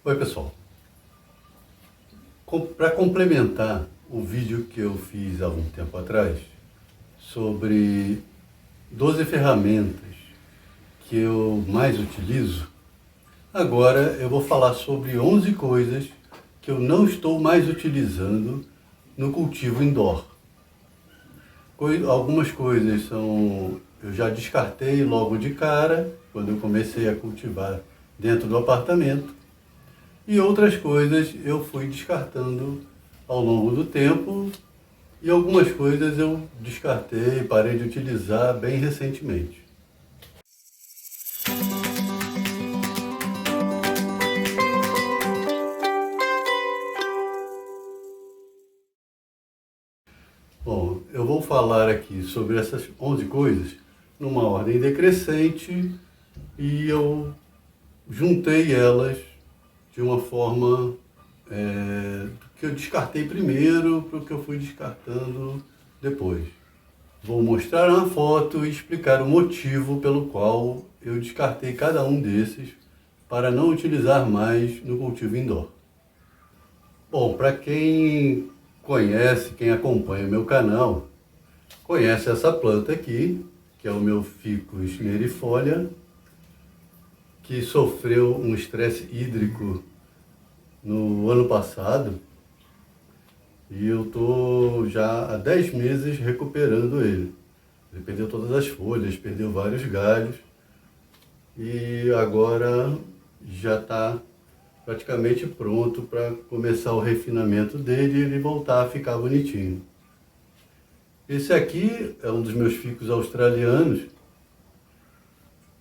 Oi pessoal, para complementar o vídeo que eu fiz há algum tempo atrás sobre 12 ferramentas que eu mais utilizo, agora eu vou falar sobre 11 coisas que eu não estou mais utilizando no cultivo indoor. Algumas coisas eu já descartei logo de cara, quando eu comecei a cultivar dentro do apartamento. E outras coisas eu fui descartando ao longo do tempo e algumas coisas eu descartei, parei de utilizar bem recentemente. Bom, eu vou falar aqui sobre essas 11 coisas numa ordem decrescente e eu juntei elas de uma forma que eu descartei primeiro para o que eu fui descartando depois. Vou mostrar uma foto e explicar o motivo pelo qual eu descartei cada um desses para não utilizar mais no cultivo indoor. Bom, para quem conhece, quem acompanha meu canal, conhece essa planta aqui, que é o meu Ficus nerifolia, que sofreu um estresse hídrico no ano passado e eu estou já há 10 meses recuperando ele. Ele perdeu todas as folhas, perdeu vários galhos e agora já está praticamente pronto para começar o refinamento dele e ele voltar a ficar bonitinho. Esse aqui é um dos meus ficus australianos.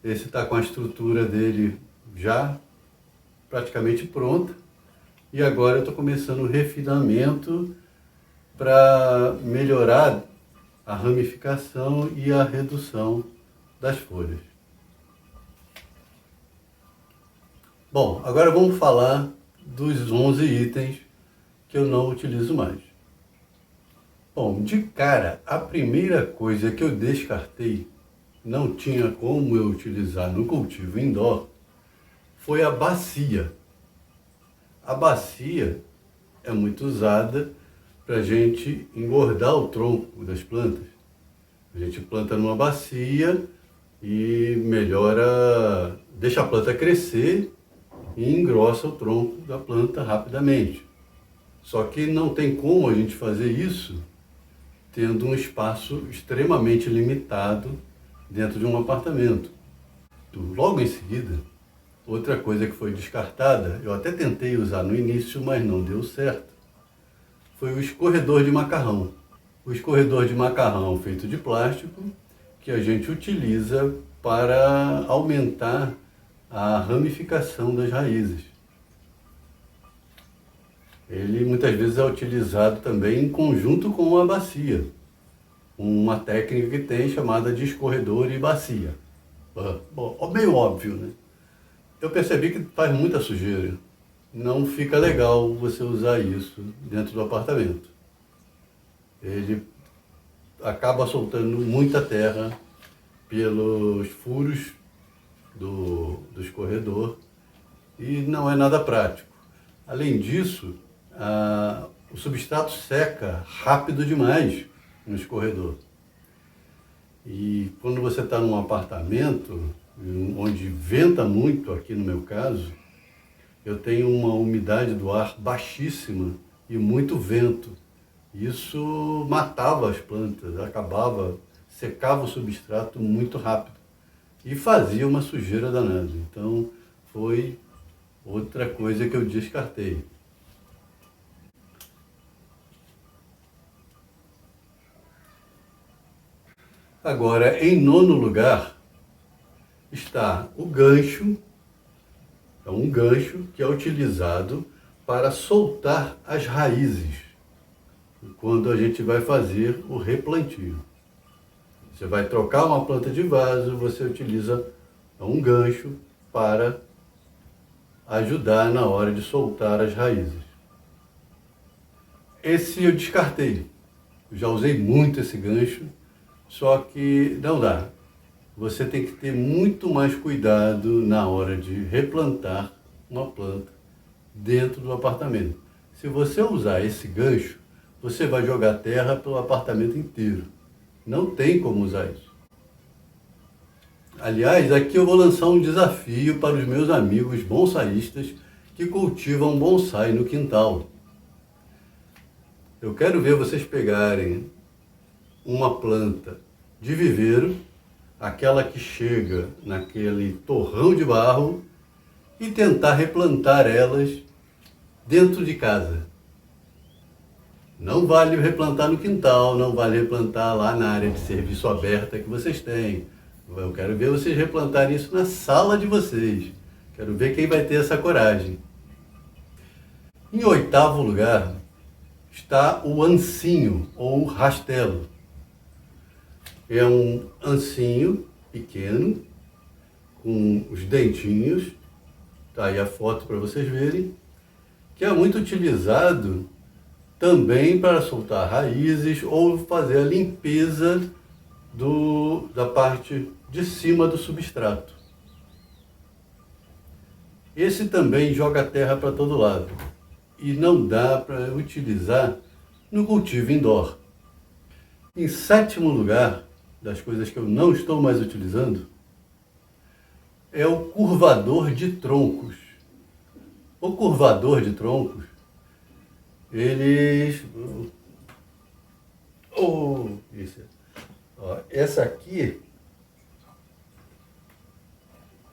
Esse está com a estrutura dele já praticamente pronta. E agora eu estou começando o refinamento para melhorar a ramificação e a redução das folhas. Bom, agora vamos falar dos 11 itens que eu não utilizo mais. Bom, de cara, a primeira coisa que eu descartei, não tinha como eu utilizar no cultivo indoor, foi a bacia. A bacia é muito usada para a gente engordar o tronco das plantas. A gente planta numa bacia e melhora, deixa a planta crescer e engrossa o tronco da planta rapidamente. Só que não tem como a gente fazer isso tendo um espaço extremamente limitado dentro de um apartamento. Logo em seguida, outra coisa que foi descartada, eu até tentei usar no início, mas não deu certo, foi o escorredor de macarrão. O escorredor de macarrão feito de plástico, que a gente utiliza para aumentar a ramificação das raízes. Ele muitas vezes é utilizado também em conjunto com a bacia, uma técnica que tem chamada de escorredor e bacia. Bom, meio óbvio, né? Eu percebi que faz muita sujeira. Não fica legal você usar isso dentro do apartamento. Ele acaba soltando muita terra pelos furos do escorredor e não é nada prático. Além disso, o substrato seca rápido demais no escorredor. E quando você está num apartamento onde venta muito, aqui no meu caso, eu tenho uma umidade do ar baixíssima e muito vento. Isso matava as plantas, secava o substrato muito rápido e fazia uma sujeira danada. Então foi outra coisa que eu descartei. Agora, em nono lugar, está o gancho. É um gancho que é utilizado para soltar as raízes quando a gente vai fazer o replantio. Você vai trocar uma planta de vaso, você utiliza um gancho para ajudar na hora de soltar as raízes. Esse eu descartei. Eu já usei muito esse gancho, só que não dá. Você tem que ter muito mais cuidado na hora de replantar uma planta dentro do apartamento. Se você usar esse gancho, você vai jogar terra pelo apartamento inteiro. Não tem como usar isso. Aliás, aqui eu vou lançar um desafio para os meus amigos bonsaístas que cultivam bonsai no quintal. Eu quero ver vocês pegarem uma planta de viveiro, aquela que chega naquele torrão de barro, e tentar replantar elas dentro de casa. Não vale replantar no quintal, não vale replantar lá na área de serviço aberta que vocês têm. Eu quero ver vocês replantarem isso na sala de vocês. Quero ver quem vai ter essa coragem. Em oitavo lugar está o ancinho ou rastelo. É um ancinho pequeno, com os dentinhos, tá aí a foto para vocês verem, que é muito utilizado também para soltar raízes ou fazer a limpeza da parte de cima do substrato. Esse também joga terra para todo lado e não dá para utilizar no cultivo indoor. Em sétimo lugar, das coisas que eu não estou mais utilizando, é o curvador de troncos. O curvador de troncos, essa aqui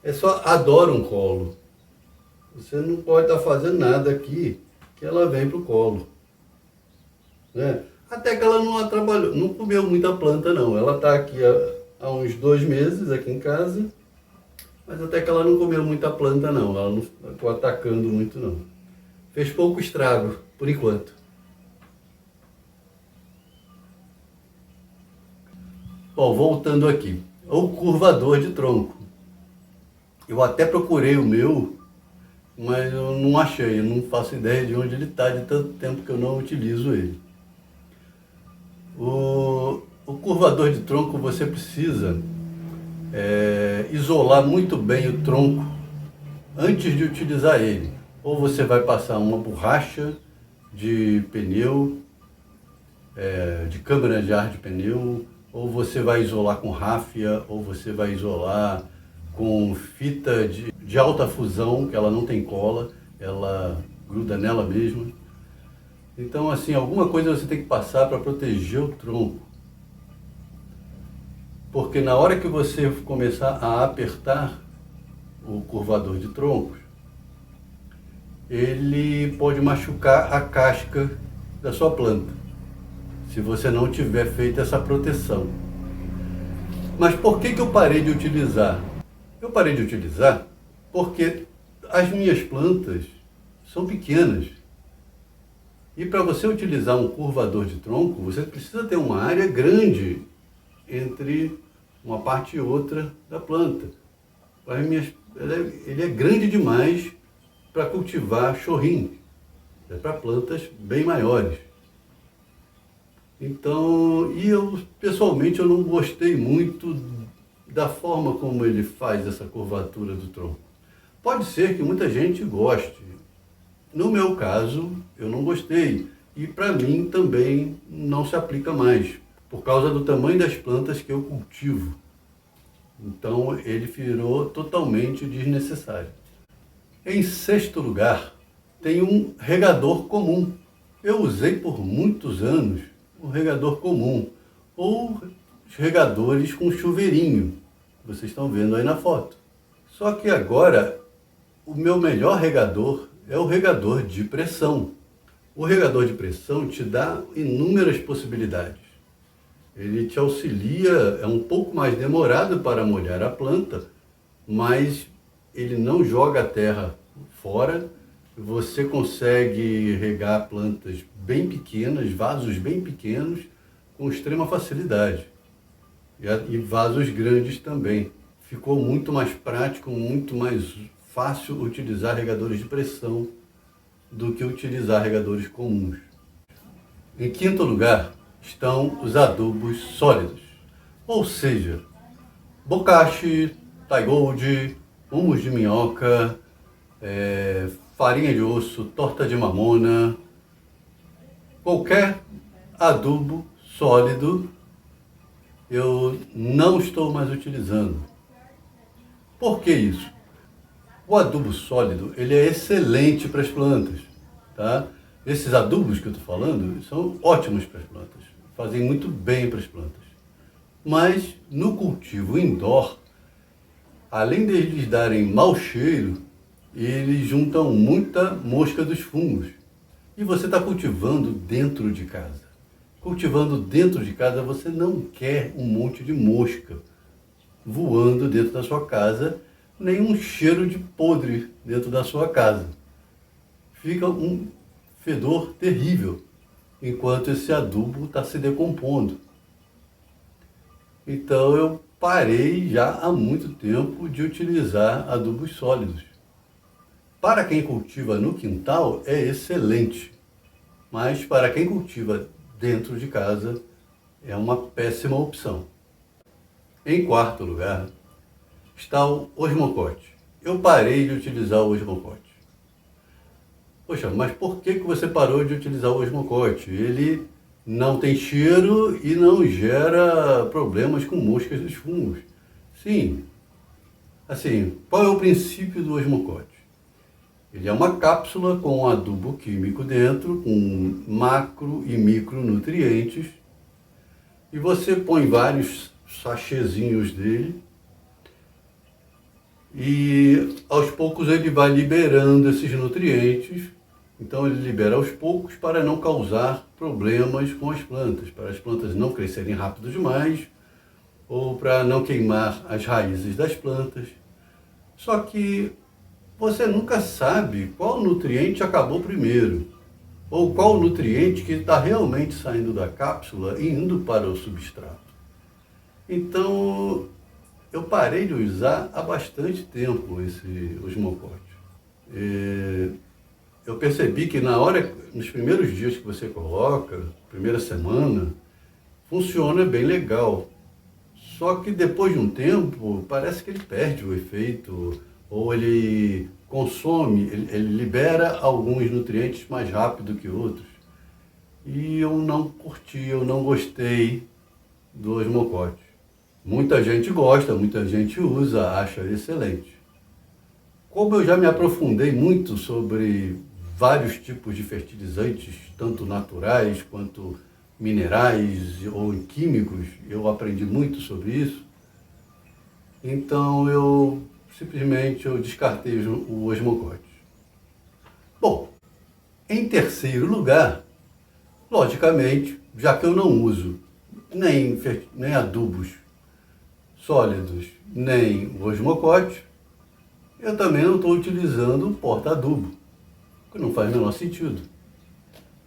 é só adora um colo. Você não pode estar fazendo nada aqui que ela vem para o colo, né? Até que ela não trabalhou, não comeu muita planta não. Ela está aqui há uns 2 meses aqui em casa, mas até que ela não comeu muita planta não. Ela não ficou atacando muito não. Fez pouco estrago, por enquanto. Bom, voltando aqui. O curvador de tronco. Eu até procurei o meu, mas eu não achei. Eu não faço ideia de onde ele está, de tanto tempo que eu não utilizo ele. O curvador de tronco, você precisa isolar muito bem o tronco antes de utilizar ele. Ou você vai passar uma borracha de pneu, de câmara de ar de pneu, ou você vai isolar com ráfia, ou você vai isolar com fita de alta fusão, que ela não tem cola, ela gruda nela mesma. Então, assim, alguma coisa você tem que passar para proteger o tronco. Porque na hora que você começar a apertar o curvador de troncos, ele pode machucar a casca da sua planta, se você não tiver feito essa proteção. Mas por que eu parei de utilizar? Eu parei de utilizar porque as minhas plantas são pequenas. E para você utilizar um curvador de tronco, você precisa ter uma área grande entre uma parte e outra da planta. Ele é grande demais para cultivar chorrinho. É para plantas bem maiores. Então, pessoalmente eu não gostei muito da forma como ele faz essa curvatura do tronco. Pode ser que muita gente goste. No meu caso, eu não gostei. E para mim também não se aplica mais, por causa do tamanho das plantas que eu cultivo. Então ele virou totalmente desnecessário. Em sexto lugar, tem um regador comum. Eu usei por muitos anos o regador comum, ou os regadores com chuveirinho, que vocês estão vendo aí na foto. Só que agora, o meu melhor regador é o regador de pressão. O regador de pressão te dá inúmeras possibilidades. Ele te auxilia, é um pouco mais demorado para molhar a planta, mas ele não joga a terra fora. Você consegue regar plantas bem pequenas, vasos bem pequenos, com extrema facilidade. E vasos grandes também. Ficou muito mais prático, muito mais fácil utilizar regadores de pressão do que utilizar regadores comuns. Em quinto lugar estão os adubos sólidos, ou seja, bocashi, Thai Gold, humus de minhoca, farinha de osso, torta de mamona, qualquer adubo sólido eu não estou mais utilizando. Por que isso? O adubo sólido, ele é excelente para as plantas, tá? Esses adubos que eu estou falando são ótimos para as plantas, fazem muito bem para as plantas. Mas no cultivo indoor, além de eles darem mau cheiro, eles juntam muita mosca dos fungos. E você está cultivando dentro de casa. Cultivando dentro de casa, você não quer um monte de mosca voando dentro da sua casa, nem um cheiro de podre dentro da sua casa. Fica um fedor terrível, enquanto esse adubo está se decompondo. Então eu parei já há muito tempo de utilizar adubos sólidos. Para quem cultiva no quintal é excelente, mas para quem cultiva dentro de casa é uma péssima opção. Em quarto lugar está o osmocote. Eu parei de utilizar o osmocote. Poxa, mas por que você parou de utilizar o osmocote? Ele não tem cheiro e não gera problemas com moscas dos fungos. Sim. Assim, qual é o princípio do osmocote? Ele é uma cápsula com um adubo químico dentro, com macro e micronutrientes, e você põe vários sachêzinhos dele, e aos poucos ele vai liberando esses nutrientes. Então ele libera aos poucos para não causar problemas com as plantas, para as plantas não crescerem rápido demais, ou para não queimar as raízes das plantas. Só que você nunca sabe qual nutriente acabou primeiro, ou qual nutriente que está realmente saindo da cápsula e indo para o substrato. Então, eu parei de usar há bastante tempo esse osmocote. Eu percebi que nos primeiros dias que você coloca, primeira semana, funciona bem legal. Só que depois de um tempo, parece que ele perde o efeito, ou ele consome, ele libera alguns nutrientes mais rápido que outros. E eu não curti, eu não gostei do osmocote. Muita gente gosta, muita gente usa, acha excelente. Como eu já me aprofundei muito sobre vários tipos de fertilizantes, tanto naturais quanto minerais ou químicos, eu aprendi muito sobre isso. Então eu simplesmente descartei o osmocote. Bom, em terceiro lugar, logicamente, já que eu não uso nem adubos sólidos, nem o osmocote, eu também não estou utilizando o porta-adubo, que não faz o menor sentido.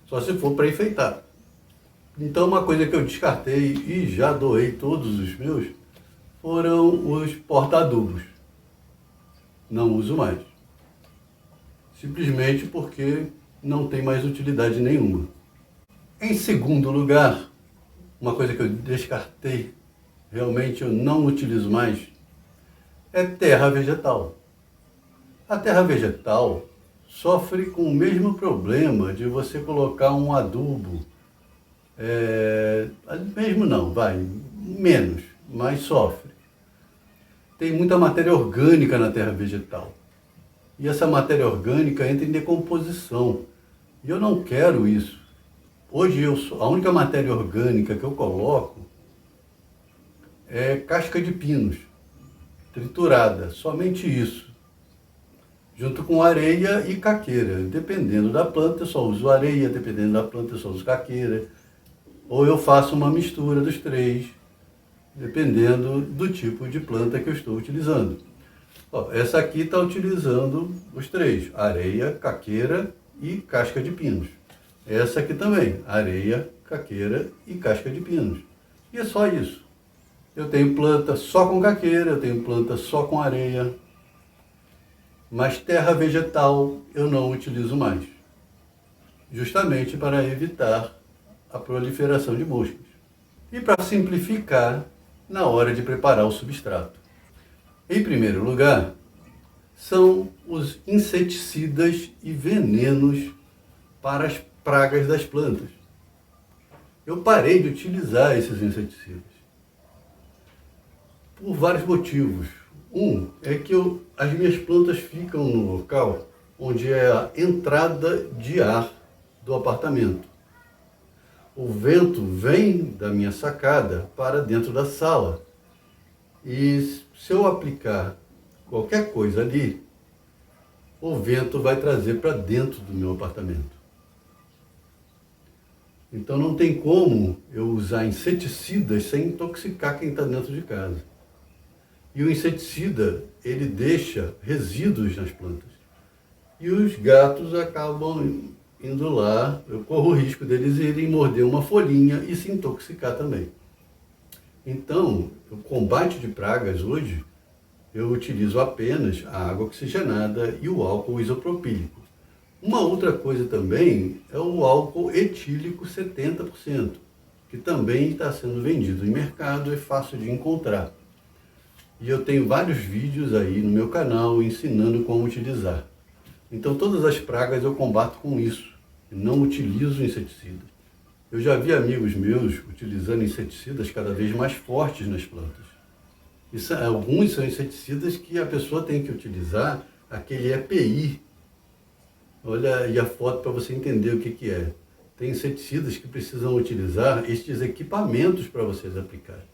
Só se for para enfeitar. Então uma coisa que eu descartei e já doei todos os meus foram os porta-adubos. Não uso mais. Simplesmente porque não tem mais utilidade nenhuma. Em segundo lugar, uma coisa que eu descartei, realmente eu não utilizo mais, é terra vegetal. A terra vegetal sofre com o mesmo problema de você colocar um adubo, menos, mas sofre. Tem muita matéria orgânica na terra vegetal. E essa matéria orgânica entra em decomposição. E eu não quero isso. Hoje a única matéria orgânica que eu coloco é casca de pinos, triturada, somente isso. Junto com areia e caqueira. Dependendo da planta eu só uso areia, dependendo da planta eu só uso caqueira. Ou eu faço uma mistura dos três, dependendo do tipo de planta que eu estou utilizando. Ó, essa aqui está utilizando os três, areia, caqueira e casca de pinos. Essa aqui também, areia, caqueira e casca de pinos. E é só isso. Eu tenho planta só com caqueira, eu tenho planta só com areia, mas terra vegetal eu não utilizo mais, justamente para evitar a proliferação de moscas e para simplificar na hora de preparar o substrato. Em primeiro lugar, são os inseticidas e venenos para as pragas das plantas. Eu parei de utilizar esses inseticidas por vários motivos. Um é que as minhas plantas ficam no local onde é a entrada de ar do apartamento. O vento vem da minha sacada para dentro da sala. E se eu aplicar qualquer coisa ali, o vento vai trazer para dentro do meu apartamento. Então não tem como eu usar inseticidas sem intoxicar quem está dentro de casa. E o inseticida, ele deixa resíduos nas plantas. E os gatos acabam indo lá, eu corro o risco deles irem morder uma folhinha e se intoxicar também. Então, o combate de pragas hoje, eu utilizo apenas a água oxigenada e o álcool isopropílico. Uma outra coisa também é o álcool etílico 70%, que também está sendo vendido em mercado, é fácil de encontrar. E eu tenho vários vídeos aí no meu canal ensinando como utilizar. Então todas as pragas eu combato com isso, não utilizo inseticidas. Eu já vi amigos meus utilizando inseticidas cada vez mais fortes nas plantas. Alguns são inseticidas que a pessoa tem que utilizar aquele EPI. Olha aí a foto para você entender o que é. Tem inseticidas que precisam utilizar estes equipamentos para vocês aplicarem.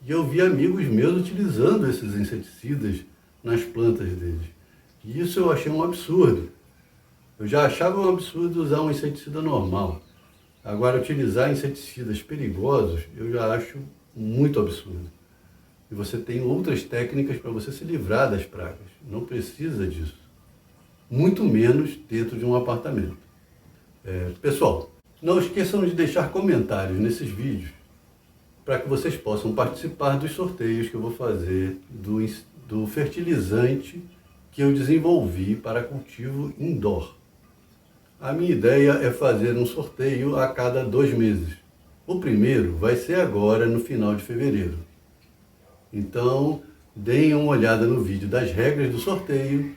E eu vi amigos meus utilizando esses inseticidas nas plantas deles. E isso eu achei um absurdo. Eu já achava um absurdo usar um inseticida normal. Agora, utilizar inseticidas perigosos, eu já acho muito absurdo. E você tem outras técnicas para você se livrar das pragas. Não precisa disso. Muito menos dentro de um apartamento. Pessoal, não esqueçam de deixar comentários nesses vídeos para que vocês possam participar dos sorteios que eu vou fazer do fertilizante que eu desenvolvi para cultivo indoor. A minha ideia é fazer um sorteio a cada 2 meses. O primeiro vai ser agora no final de fevereiro. Então, deem uma olhada no vídeo das regras do sorteio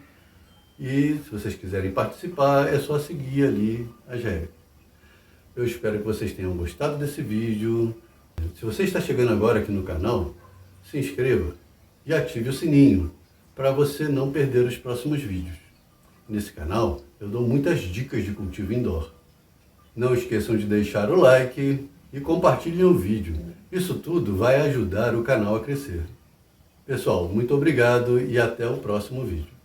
e se vocês quiserem participar é só seguir ali as regras. Eu espero que vocês tenham gostado desse vídeo. Se você está chegando agora aqui no canal, se inscreva e ative o sininho para você não perder os próximos vídeos. Nesse canal eu dou muitas dicas de cultivo indoor. Não esqueçam de deixar o like e compartilhem o vídeo. Isso tudo vai ajudar o canal a crescer. Pessoal, muito obrigado e até o próximo vídeo.